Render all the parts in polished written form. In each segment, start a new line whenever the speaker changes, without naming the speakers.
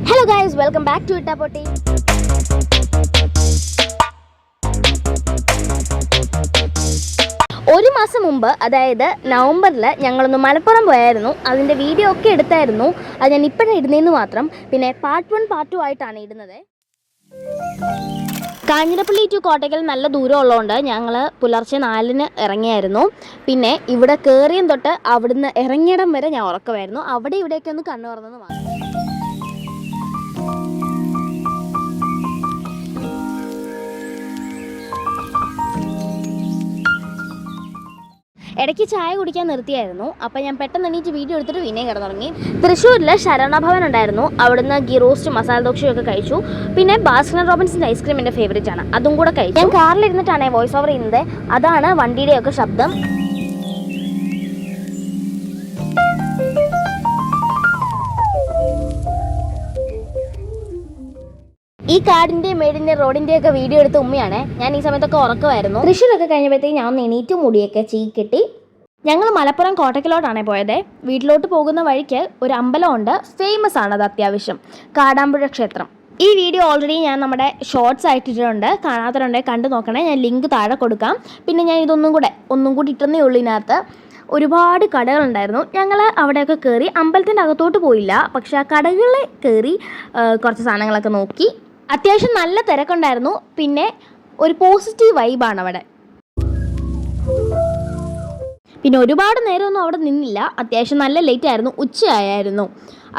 Hello guys, welcome back to Ittapoti. ഒരു മാസം മുമ്പ് അതായത് നവംബറിൽ ഞങ്ങളൊന്ന് മലപ്പുറം പോയായിരുന്നു. അതിൻ്റെ വീഡിയോ ഒക്കെ എടുത്തായിരുന്നു. അത് ഞാൻ ഇപ്പോഴാണ് ഇടുന്നതെന്ന് മാത്രം. പിന്നെ പാർട്ട് 1 പാർട്ട് 2 ആയിട്ടാണ് ഇടുന്നത്. കാഞ്ഞിരപ്പള്ളി ടു കോട്ടയ്ക്കൽ നല്ല ദൂരം ഉള്ളതുകൊണ്ട് ഞങ്ങൾ പുലർച്ചെ 4-ന് ഇറങ്ങിയായിരുന്നു. പിന്നെ ഇവിടെ കയറിയും തൊട്ട് അവിടുന്ന് ഇറങ്ങിയിടം വരെ ഞാൻ ഉറക്കമായിരുന്നു. അവിടെ ഇവിടെയൊക്കെ ഒന്ന് കണ്ണു തുറന്നെന്ന് മാത്രം. ഇടയ്ക്ക് ചായ കുടിക്കാൻ നിർത്തിയായിരുന്നു. അപ്പോൾ ഞാൻ പെട്ടെന്ന് എണീറ്റ് വീഡിയോ എടുത്തിട്ട് പിന്നെയും കിടന്നുറങ്ങി. തൃശ്ശൂരിൽ ശരണഭവൻ ഉണ്ടായിരുന്നു. അവിടുന്ന് ഗീ റോസ്റ്റ് മസാല ദോശയൊക്കെ കഴിച്ചു. പിന്നെ ബാസ്കിൻ റോബിൻസിൻ്റെ ഐസ്ക്രീം എൻ്റെ ഫേവറേറ്റ് ആണ്, അതും കൂടെ കഴിച്ചു. ഞാൻ കാറിലിരുന്നിട്ടാണ് വോയിസ് ഓവർ ചെയ്യുന്നത്. അതാണ് വണ്ടിയുടെയൊക്കെ ശബ്ദം. ഈ കാടിൻ്റെയും മേടിൻ്റെയും റോഡിൻ്റെയൊക്കെ വീഡിയോ എടുത്ത ഉമ്മയാണ്. ഞാൻ ഈ സമയത്തൊക്കെ ഉറക്കമായിരുന്നു. തൃശ്ശൂരൊക്കെ കഴിഞ്ഞപ്പോഴത്തേക്ക് ഞാൻ ഒന്ന് എണീറ്റ് മുടിയൊക്കെ ചീക്കിട്ടി. ഞങ്ങൾ മലപ്പുറം കോട്ടയ്ക്കലോട്ടാണ് പോയത്. വീട്ടിലോട്ട് പോകുന്ന വഴിക്ക് ഒരു അമ്പലമുണ്ട്, ഫേമസ് ആണത് അത്യാവശ്യം, കാടാമ്പുഴ ക്ഷേത്രം. ഈ വീഡിയോ ഓൾറെഡി ഞാൻ നമ്മുടെ ഷോർട്സ് ആയിട്ടിട്ടുണ്ട്, കാണാത്തവരുണ്ടെങ്കിൽ കണ്ടു നോക്കണേ. ഞാൻ ലിങ്ക് താഴെ കൊടുക്കാം. പിന്നെ ഞാൻ ഒന്നും കൂടി ഇട്ടുന്നേ ഉള്ളൂ. ഇതിനകത്ത് ഒരുപാട് കടകളുണ്ടായിരുന്നു. ഞങ്ങൾ അവിടെയൊക്കെ കയറി. അമ്പലത്തിൻ്റെ അകത്തോട്ട് പോയില്ല, പക്ഷേ ആ കടകളിൽ കയറി കുറച്ച് സാധനങ്ങളൊക്കെ നോക്കി. അത്യാവശ്യം നല്ല തിരക്കുണ്ടായിരുന്നു. പിന്നെ ഒരു പോസിറ്റീവ് വൈബാണ് അവിടെ. പിന്നെ ഒരുപാട് നേരമൊന്നും അവിടെ നിന്നില്ല. അത്യാവശ്യം നല്ല ലേറ്റ് ആയിരുന്നു, ഉച്ചയായിരുന്നു.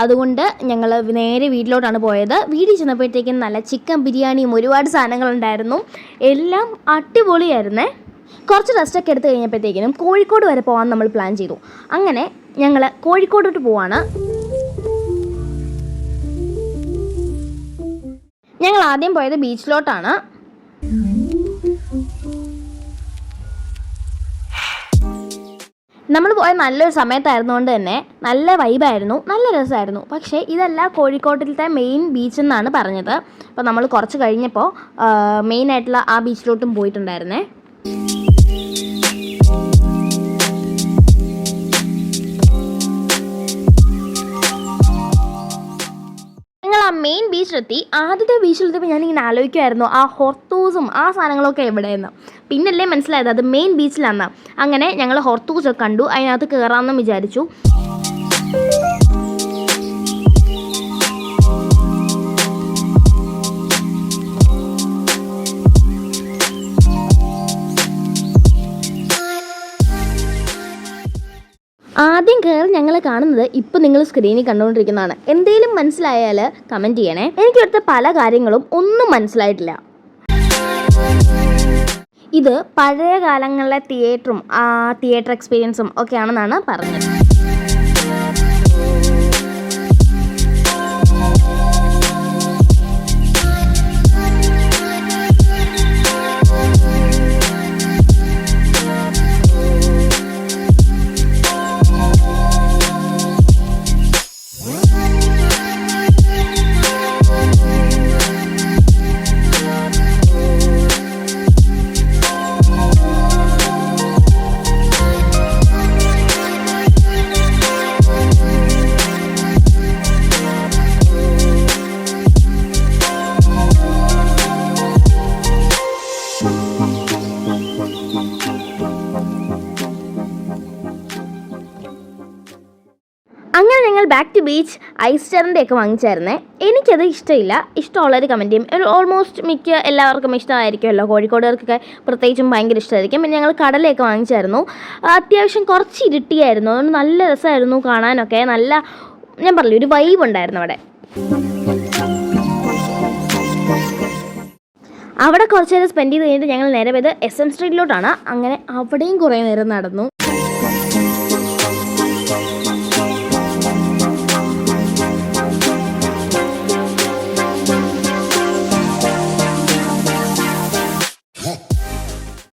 അതുകൊണ്ട് ഞങ്ങൾ നേരെ വീട്ടിലോട്ടാണ് പോയത്. വീട്ടിൽ ചെന്നപ്പോഴത്തേക്കും നല്ല ചിക്കൻ ബിരിയാണിയും ഒരുപാട് സാധനങ്ങളുണ്ടായിരുന്നു. എല്ലാം അടിപൊളിയായിരുന്നേ. കുറച്ച് റെസ്റ്റൊക്കെ എടുത്ത് കഴിഞ്ഞപ്പോഴത്തേക്കിനും കോഴിക്കോട് വരെ പോകാൻ നമ്മൾ പ്ലാൻ ചെയ്തു. അങ്ങനെ ഞങ്ങൾ കോഴിക്കോടോട്ട് പോവാണ്. ഞങ്ങൾ ആദ്യം പോയത് ബീച്ചിലോട്ടാണ്. നമ്മൾ പോയ നല്ലൊരു സമയത്തായിരുന്നുകൊണ്ട് തന്നെ നല്ല വൈബായിരുന്നു, നല്ല രസമായിരുന്നു. പക്ഷേ ഇതല്ല കോഴിക്കോട്ടിലത്തെ മെയിൻ ബീച്ച് എന്നാണ് പറഞ്ഞത്. അപ്പോൾ നമ്മൾ കുറച്ച് കഴിഞ്ഞപ്പോൾ മെയിനായിട്ടുള്ള ആ ബീച്ചിലോട്ടും പോയിട്ടുണ്ടായിരുന്നേ. മെയിൻ ബീച്ചിലെത്തി. ആദ്യത്തെ ബീച്ചിലെത്തിയപ്പോൾ ഞാനിങ്ങനെ ആലോചിക്കുമായിരുന്നു ആ ഹൊർത്തൂസും ആ സാധനങ്ങളൊക്കെ എവിടെയെന്ന്. പിന്നല്ലേ മനസ്സിലായത് അത് മെയിൻ ബീച്ചിലാണ്. അങ്ങനെ ഞങ്ങൾ ഹൊർത്തൂസൊക്കെ കണ്ടു. അതിനകത്ത് കയറാമെന്നും വിചാരിച്ചു. ആദ്യം കയറി ഞങ്ങൾ കാണുന്നത് ഇപ്പം നിങ്ങൾ സ്ക്രീനിൽ കണ്ടുകൊണ്ടിരിക്കുന്നതാണ്. എന്തെങ്കിലും മനസ്സിലായാൽ കമൻറ്റ് ചെയ്യണേ. എനിക്കിവിടുത്തെ പല കാര്യങ്ങളും ഒന്നും മനസ്സിലായിട്ടില്ല. ഇത് പഴയ കാലങ്ങളിലെ തിയേറ്റർ എക്സ്പീരിയൻസും ഒക്കെയാണെന്നാണ് പറഞ്ഞത്. അങ്ങനെ ഞങ്ങൾ ബാക്ക് ടു ബീച്ച് ഐസ്റ്ററിൻ്റെ ഒക്കെ വാങ്ങിച്ചായിരുന്നേ. എനിക്കത് ഇഷ്ടമില്ല. ഇഷ്ടമുള്ളവർ കമൻറ്റ് ചെയ്യും. ഓൾമോസ്റ്റ് മിക്ക എല്ലാവർക്കും ഇഷ്ടമായിരിക്കുമല്ലോ. കോഴിക്കോടുകാർക്കൊക്കെ പ്രത്യേകിച്ചും ഭയങ്കര ഇഷ്ടമായിരിക്കും. പിന്നെ ഞങ്ങൾ കടലയൊക്കെ വാങ്ങിച്ചായിരുന്നു. അത്യാവശ്യം കുറച്ച് ഇരുട്ടിയായിരുന്നു, അതുകൊണ്ട് നല്ല രസമായിരുന്നു കാണാനൊക്കെ. നല്ല, ഞാൻ പറഞ്ഞില്ല, ഒരു വൈബ് ഉണ്ടായിരുന്നു അവിടെ. അവിടെ കുറച്ച് നേരം സ്പെൻഡ് ചെയ്ത് കഴിഞ്ഞിട്ട് ഞങ്ങൾ നേരെ പോയത് SM സ്ട്രീറ്റിലോട്ടാണ്. അങ്ങനെ അവിടെയും കുറേ നേരം നടന്നു.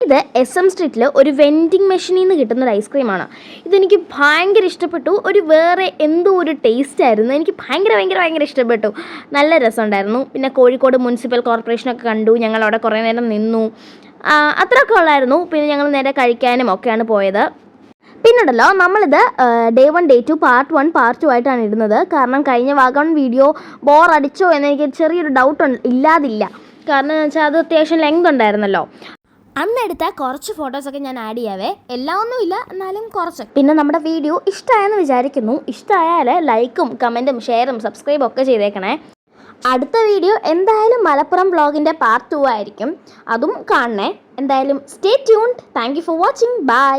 ഇത് SM സ്ട്രീറ്റിൽ ഒരു വെൻഡിങ് മെഷീനിൽ നിന്ന് കിട്ടുന്നൊരു ഐസ്ക്രീമാണ്. ഇതെനിക്ക് ഭയങ്കര ഇഷ്ടപ്പെട്ടു. ഒരു വേറെ എന്തോ ഒരു ടേസ്റ്റ് ആയിരുന്നു. എനിക്ക് ഭയങ്കര ഇഷ്ടപ്പെട്ടു. നല്ല രസമുണ്ടായിരുന്നു. പിന്നെ കോഴിക്കോട് മുനിസിപ്പൽ കോർപ്പറേഷനൊക്കെ കണ്ടു. ഞങ്ങൾ അവിടെ കുറേ നേരം നിന്നു. അത്രയൊക്കെ ഉള്ളായിരുന്നു. പിന്നെ ഞങ്ങൾ നേരെ കഴിക്കാനും ഒക്കെയാണ് പോയത്. പിന്നുണ്ടല്ലോ നമ്മളിത് ഡേ 1 ഡേ 2 പാർട്ട് 1 പാർട്ട് 2 ആയിട്ടാണ് ഇടുന്നത്. കാരണം കഴിഞ്ഞ വാഗൺ വീഡിയോ ബോർ അടിച്ചോ എന്നെനിക്ക് ചെറിയൊരു ഡൗട്ട് ഇല്ലാതില്ല. കാരണം എന്ന് വെച്ചാൽ അത് അത്യാവശ്യം ലെങ്ത് ഉണ്ടായിരുന്നല്ലോ. അന്നെടുത്ത കുറച്ച് ഫോട്ടോസൊക്കെ ഞാൻ ആഡ് ചെയ്യാവേ, എല്ലാം ഒന്നുമില്ല എന്നാലും കുറച്ച്. പിന്നെ നമ്മുടെ വീഡിയോ ഇഷ്ടമായെന്ന് വിചാരിക്കുന്നു. ഇഷ്ടമായാൽ ലൈക്കും കമൻറ്റും ഷെയറും സബ്സ്ക്രൈബും ഒക്കെ ചെയ്തേക്കണേ. അടുത്ത വീഡിയോ എന്തായാലും മലപ്പുറം വ്ളോഗിൻ്റെ പാർട്ട് 2 ആയിരിക്കും, അതും കാണണേ. എന്തായാലും stay tuned. Thank you for watching. By.